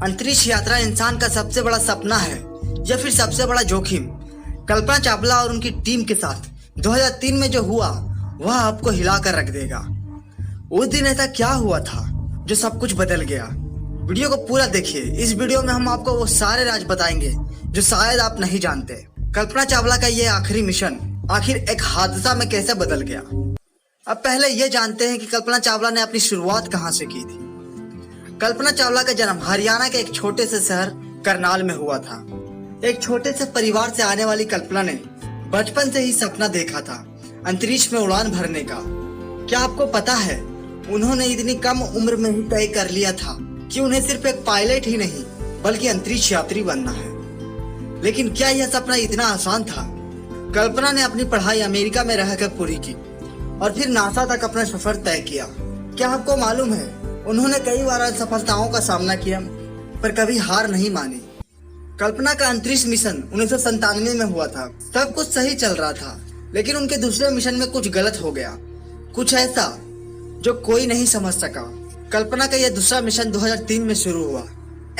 अंतरिक्ष यात्रा इंसान का सबसे बड़ा सपना है या फिर सबसे बड़ा जोखिम? कल्पना चावला और उनकी टीम के साथ 2003 में जो हुआ वह आपको हिलाकर रख देगा। उस दिन ऐसा क्या हुआ था जो सब कुछ बदल गया? वीडियो को पूरा देखिए। इस वीडियो में हम आपको वो सारे राज बताएंगे जो शायद आप नहीं जानते। कल्पना चावला का ये आखिरी मिशन आखिर एक हादसा में कैसे बदल गया? अब पहले ये जानते हैं कि कल्पना चावला ने अपनी शुरुआत कहाँ से की थी। कल्पना चावला का जन्म हरियाणा के एक छोटे से शहर करनाल में हुआ था। एक छोटे से परिवार से आने वाली कल्पना ने बचपन से ही सपना देखा था अंतरिक्ष में उड़ान भरने का। क्या आपको पता है उन्होंने इतनी कम उम्र में ही तय कर लिया था कि उन्हें सिर्फ एक पायलट ही नहीं बल्कि अंतरिक्ष यात्री बनना है। लेकिन क्या यह सपना इतना आसान था? कल्पना ने अपनी पढ़ाई अमेरिका में रहकर पूरी की और फिर नासा तक अपना सफर तय किया। क्या आपको मालूम है उन्होंने कई बार असफलताओं का सामना किया पर कभी हार नहीं मानी। कल्पना का अंतरिक्ष मिशन 1997 में हुआ था। सब कुछ सही चल रहा था लेकिन उनके दूसरे मिशन में कुछ गलत हो गया, कुछ ऐसा जो कोई नहीं समझ सका। कल्पना का यह दूसरा मिशन 2003 में शुरू हुआ।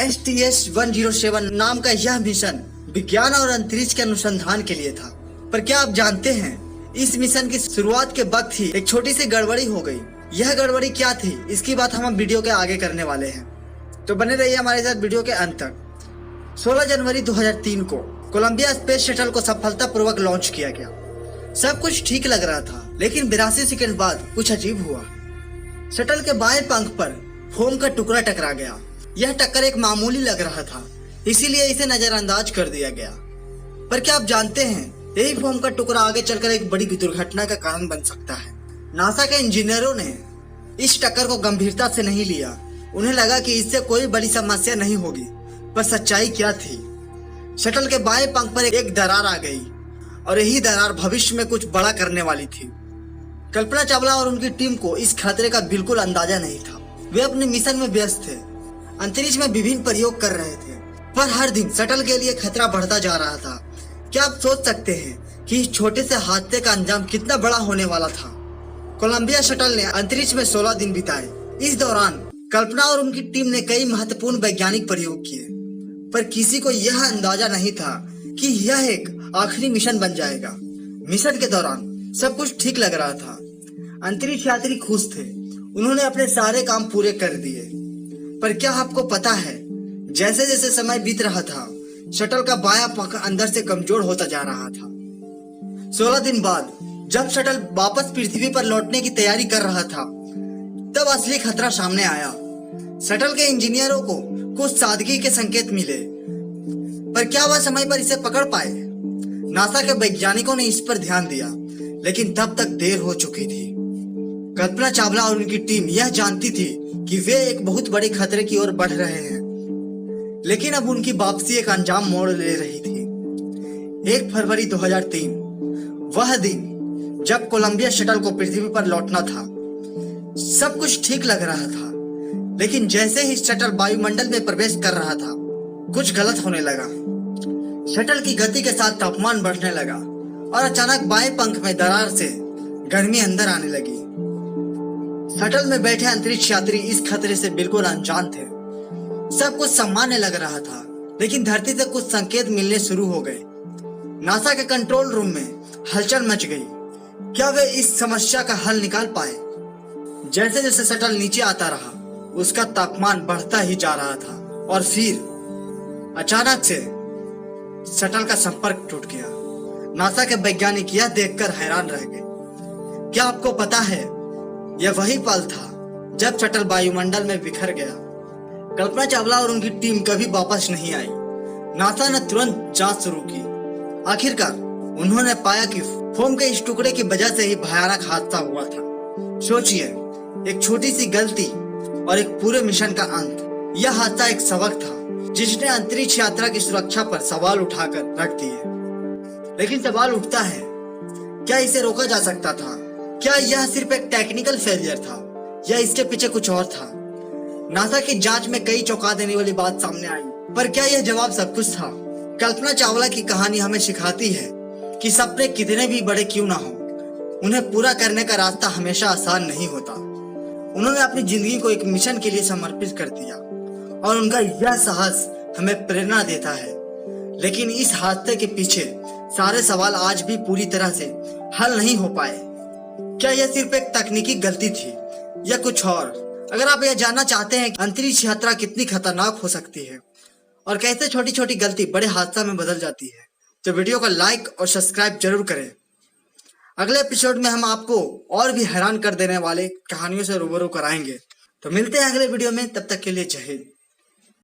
STS-107 नाम का यह मिशन विज्ञान और अंतरिक्ष के अनुसंधान के लिए था। पर क्या आप जानते हैं इस मिशन की शुरुआत के वक्त ही एक छोटी सी गड़बड़ी हो गई। यह गड़बड़ी क्या थी इसकी बात हम वीडियो के आगे करने वाले हैं, तो बने रहिए हमारे साथ वीडियो के अंत तक। 16 जनवरी 2003 को कोलंबिया स्पेस शटल को सफलतापूर्वक लॉन्च किया गया। सब कुछ ठीक लग रहा था लेकिन 82 सेकंड बाद कुछ अजीब हुआ। शटल के बाएं पंख पर फोम का टुकड़ा टकरा गया। यह टक्कर एक मामूली लग रहा था इसीलिए इसे नजरअंदाज कर दिया गया। पर क्या आप जानते हैं यही फोम का टुकड़ा आगे चलकर एक बड़ी दुर्घटना का कारण बन सकता है। नासा के इंजीनियरों ने इस टक्कर को गंभीरता से नहीं लिया। उन्हें लगा कि इससे कोई बड़ी समस्या नहीं होगी, पर सच्चाई क्या थी? शटल के बाएं पंख पर एक दरार आ गई और यही दरार भविष्य में कुछ बड़ा करने वाली थी। कल्पना चावला और उनकी टीम को इस खतरे का बिल्कुल अंदाजा नहीं था। वे अपने मिशन में व्यस्त थे, अंतरिक्ष में विभिन्न प्रयोग कर रहे थे, पर हर दिन शटल के लिए खतरा बढ़ता जा रहा था। क्या आप सोच सकते हैं कि इस छोटे से हादसे का अंजाम कितना बड़ा होने वाला था? कोलंबिया शटल ने अंतरिक्ष में 16 दिन बिताए। इस दौरान कल्पना और उनकी टीम ने कई महत्वपूर्ण वैज्ञानिक प्रयोग किए, पर किसी को यह अंदाजा नहीं था कि यह एक आखिरी मिशन बन जाएगा। मिशन के दौरान सब कुछ ठीक लग रहा था। अंतरिक्ष यात्री खुश थे, उन्होंने अपने सारे काम पूरे कर दिए। पर क्या आपको पता है जैसे जैसे समय बीत रहा था शटल का बायां पंख अंदर से कमजोर होता जा रहा था। 16 दिन बाद जब शटल वापस पृथ्वी पर लौटने की तैयारी कर रहा था तब असली खतरा सामने आया। शटल के इंजीनियरों को कुछ सादगी के संकेत मिले, पर क्या वह समय पर इसे पकड़ पाए? नासा के वैज्ञानिकों ने इस पर ध्यान दिया लेकिन तब तक देर हो चुकी थी। कल्पना चावला और उनकी टीम यह जानती थी कि वे एक बहुत बड़े खतरे की ओर बढ़ रहे हैं, लेकिन अब उनकी वापसी एक अंजाम मोड़ ले रही थी। 1 फरवरी 2003 वह दिन जब कोलंबिया शटल को पृथ्वी पर लौटना था। सब कुछ ठीक लग रहा था लेकिन जैसे ही शटल वायुमंडल में प्रवेश कर रहा था कुछ गलत होने लगा। शटल की गति के साथ तापमान बढ़ने लगा और अचानक बाएं पंख में दरार से गर्मी अंदर आने लगी। शटल में बैठे अंतरिक्ष यात्री इस खतरे से बिल्कुल अनजान थे। सब कुछ सामान्य लग रहा था लेकिन धरती से कुछ संकेत मिलने शुरू हो गए। नासा के कंट्रोल रूम में हलचल मच गई। क्या वे इस समस्या का हल निकाल पाए? जैसे जैसे शटल नीचे आता रहा उसका तापमान बढ़ता ही जा रहा था और फिर अचानक से शटल का संपर्क टूट गया। नासा के वैज्ञानिक यह देखकर हैरान रह गए। क्या आपको पता है यह वही पल था जब शटल वायुमंडल में बिखर गया। कल्पना चावला और उनकी टीम कभी वापस नहीं आई। नासा ने तुरंत जांच शुरू की। आखिरकार उन्होंने पाया कि फोम के इस टुकड़े की वजह से ही भयानक हादसा हुआ था। सोचिए, एक छोटी सी गलती और एक पूरे मिशन का अंत। यह हादसा एक सबक था जिसने अंतरिक्ष यात्रा की सुरक्षा पर सवाल उठाकर रख दिए। लेकिन सवाल उठता है, क्या इसे रोका जा सकता था? क्या यह सिर्फ एक टेक्निकल फेलियर था या इसके पीछे कुछ और था? नासा की जांच में कई चौंका देने वाली बात सामने आई, पर क्या यह जवाब सब कुछ था? कल्पना चावला की कहानी हमें सिखाती है कि सपने कितने भी बड़े क्यों ना हो, उन्हें पूरा करने का रास्ता हमेशा आसान नहीं होता। उन्होंने अपनी जिंदगी को एक मिशन के लिए समर्पित कर दिया और उनका यह साहस हमें प्रेरणा देता है। लेकिन इस हादसे के पीछे सारे सवाल आज भी पूरी तरह से हल नहीं हो पाए। क्या यह सिर्फ एक तकनीकी गलती थी या कुछ और? अगर आप यह जानना चाहते हैं कि अंतरिक्ष यात्रा कितनी खतरनाक हो सकती है और कैसे छोटी छोटी गलती बड़े हादसा में बदल जाती है, तो वीडियो को लाइक और सब्सक्राइब जरूर करें। अगले एपिसोड में हम आपको और भी हैरान कर देने वाले कहानियों से रूबरू कराएंगे। तो मिलते हैं अगले वीडियो में, तब तक के लिए जय हिंद।